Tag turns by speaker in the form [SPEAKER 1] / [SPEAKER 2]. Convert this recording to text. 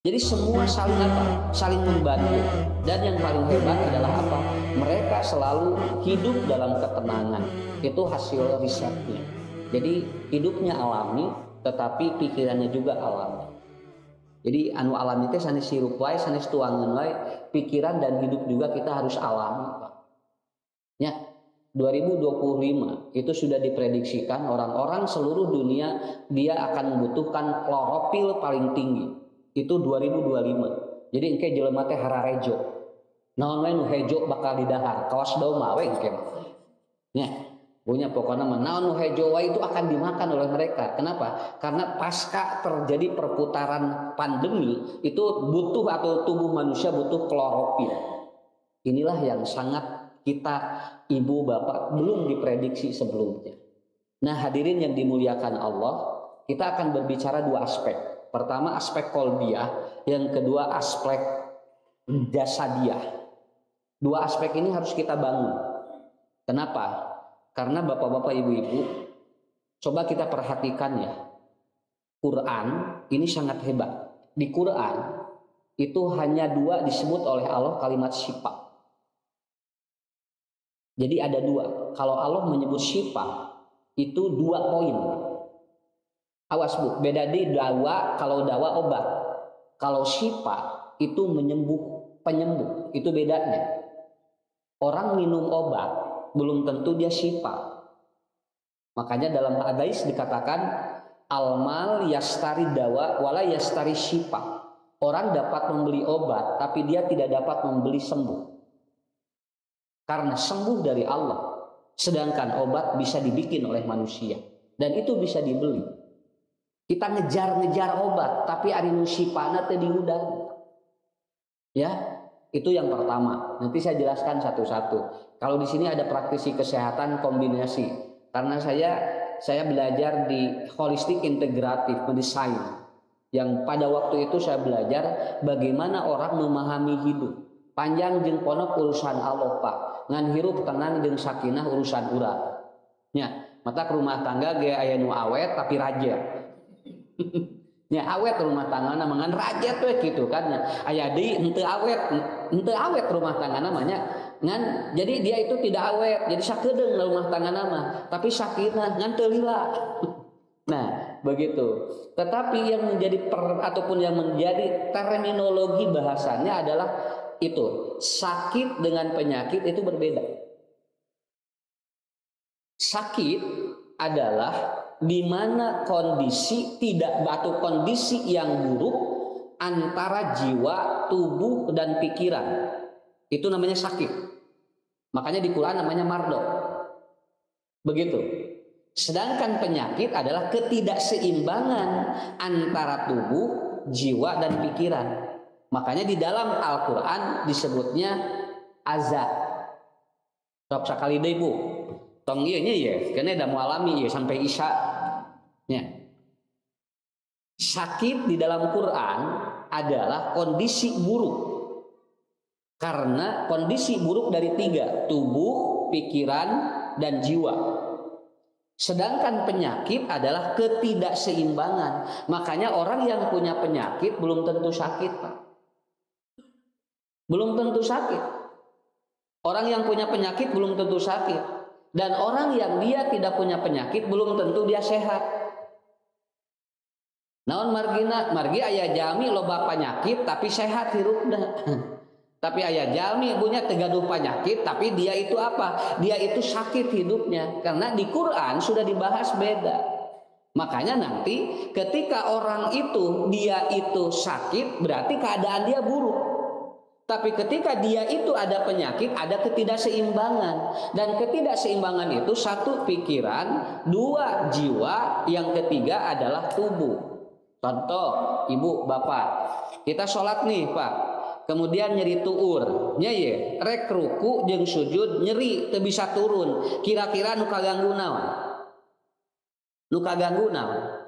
[SPEAKER 1] Jadi semua saling apa? Saling membantu. Dan yang paling hebat adalah apa? Mereka selalu hidup dalam ketenangan. Itu hasil risetnya. Jadi hidupnya alami, tetapi pikirannya juga alami. Jadi anu alami itu sanes hirup wae, sanes tuangan wae, pikiran dan hidup juga kita harus alami, Pak. Ya, 2025 itu sudah diprediksikan orang-orang seluruh dunia dia akan membutuhkan klorofil paling tinggi. Itu 2025. Jadi engke jelema teh hararejo. Naon we nu hejo bakal didahar, kawas doma we engke mah. Nya, punya pokoknya mah naon nu hejo wae itu akan dimakan oleh mereka. Kenapa? Karena pasca terjadi perputaran pandemi itu butuh atau tubuh manusia butuh klorofil. Inilah yang sangat kita ibu bapak belum diprediksi sebelumnya. Nah, hadirin yang dimuliakan Allah, kita akan berbicara dua aspek. Pertama aspek kolbiah, yang kedua aspek jasadiah. Dua aspek ini harus kita bangun. Kenapa? Karena bapak-bapak ibu-ibu, coba kita perhatikan ya. Quran ini sangat hebat. Di Quran itu hanya dua disebut oleh Allah kalimat syifa. Jadi ada dua. Kalau Allah menyebut syifa itu 2 poin. Awas bu, beda di dawa. Kalau dawa obat, kalau syifa itu penyembuh. Itu bedanya. Orang minum obat belum tentu dia syifa. Makanya dalam hadis dikatakan almal yastari dawa wala yastari syifa. Orang dapat membeli obat tapi dia tidak dapat membeli sembuh. Karena sembuh dari Allah. Sedangkan obat bisa dibikin oleh manusia dan itu bisa dibeli. Kita ngejar-ngejar obat, tapi ari nu sifana teu diudang. Ya, itu yang pertama. Nanti saya jelaskan satu-satu. Kalau di sini ada praktisi kesehatan kombinasi. Karena saya belajar di holistic integrative medicine. Yang pada waktu itu saya belajar bagaimana orang memahami hidup. Panjang jeung ponok urusan Allah, Pak. Ngan hirup tenang jeung sakinah urusan urang. Nya, mata rumah tangga ge aya nu awet tapi raja. Nya awet rumah tanggana mangan raja tuh gitu kan nya aya deui henteu awet rumah tanggana mah nya ngan jadi dia itu tidak awet jadi sakedeung rumah tanggana mah tapi sakinah ngan teu lila. Nah begitu. Tetapi yang menjadi ataupun yang menjadi terminologi bahasanya adalah itu sakit dengan penyakit itu berbeda. Sakit adalah di mana kondisi tidak atau kondisi yang buruk antara jiwa, tubuh dan pikiran. Itu namanya sakit. Makanya di Quran namanya mardok. Begitu. Sedangkan penyakit adalah ketidakseimbangan antara tubuh, jiwa dan pikiran. Makanya di dalam Al-Qur'an disebutnya azab. Sok sakali deui Bu. Tong ieu nya ye, kene da mualami ye sampai isya. Nya. Sakit di dalam Quran adalah kondisi buruk. Karena kondisi buruk dari 3, tubuh, pikiran, dan jiwa. Sedangkan penyakit adalah ketidakseimbangan. Makanya orang yang punya penyakit belum tentu sakit, Pak. Belum tentu sakit. Orang yang punya penyakit belum tentu sakit. Dan orang yang dia tidak punya penyakit belum tentu dia sehat. Naon margi aya jalmi loba penyakit tapi sehat hirupna. Tapi aya jalmi punya tegaduh penyakit tapi dia itu apa? Dia itu sakit hidupnya. Karena di Quran sudah dibahas beda. Makanya nanti ketika orang itu dia itu sakit berarti keadaan dia buruk. Tapi ketika dia itu ada penyakit, ada ketidakseimbangan. Dan ketidakseimbangan itu 1 pikiran, 2 jiwa, yang ketiga adalah tubuh. Contoh, ibu, bapak. Kita sholat nih, Pak. Kemudian nyeri tuur. Nya ye, rek ruku jeung sujud nyeri teu bisa turun. Kira-kira nu kaganggu naon? Nu kaganggu naon?